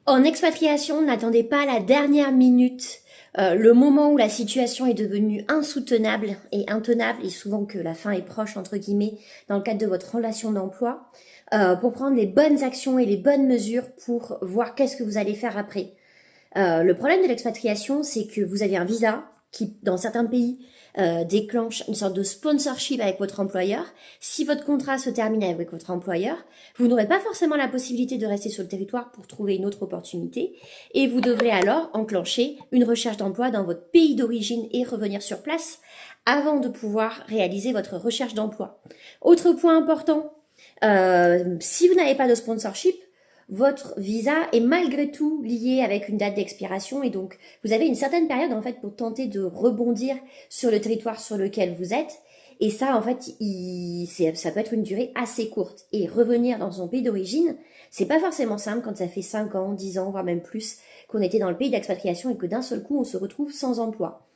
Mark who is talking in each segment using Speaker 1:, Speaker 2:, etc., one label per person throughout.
Speaker 1: En expatriation, n'attendez pas la dernière minute, le moment où la situation est devenue insoutenable et intenable, et souvent que la fin est proche, entre guillemets, dans le cadre de votre relation d'emploi, pour prendre les bonnes actions et les bonnes mesures pour voir qu'est-ce que vous allez faire après. Le problème de l'expatriation, c'est que vous avez un visa qui, dans certains pays, déclenche une sorte de sponsorship avec votre employeur. Si votre contrat se termine avec votre employeur, vous n'aurez pas forcément la possibilité de rester sur le territoire pour trouver une autre opportunité et vous devrez alors enclencher une recherche d'emploi dans votre pays d'origine et revenir sur place avant de pouvoir réaliser votre recherche d'emploi. Autre point important, si vous n'avez pas de sponsorship, votre visa est malgré tout lié avec une date d'expiration et donc vous avez une certaine période en fait pour tenter de rebondir sur le territoire sur lequel vous êtes. Et ça, en fait, ça peut être une durée assez courte. Et revenir dans son pays d'origine, c'est pas forcément simple quand ça fait 5 ans, 10 ans, voire même plus qu'on était dans le pays d'expatriation et que d'un seul coup, on se retrouve sans emploi.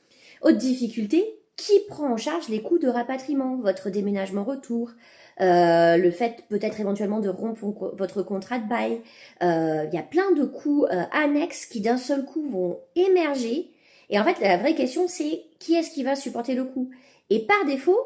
Speaker 1: Autre difficulté, qui prend en charge les coûts de rapatriement, votre déménagement retour, le fait peut-être éventuellement de rompre votre contrat de bail. Il y a plein de coûts annexes qui d'un seul coup vont émerger. Et en fait, la vraie question, c'est qui est-ce qui va supporter le coût? Et par défaut,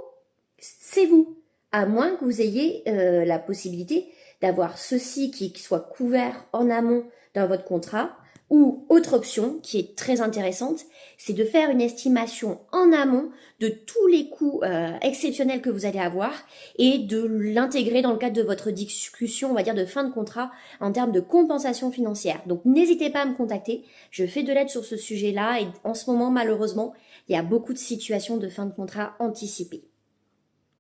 Speaker 1: c'est vous. À moins que vous ayez la possibilité d'avoir ceci qui soit couvert en amont dans votre contrat. Ou autre option qui est très intéressante, c'est de faire une estimation en amont de tous les coûts exceptionnels que vous allez avoir et de l'intégrer dans le cadre de votre discussion, on va dire, de fin de contrat en termes de compensation financière. Donc n'hésitez pas à me contacter, je fais de l'aide sur ce sujet-là et en ce moment, malheureusement, il y a beaucoup de situations de fin de contrat anticipées.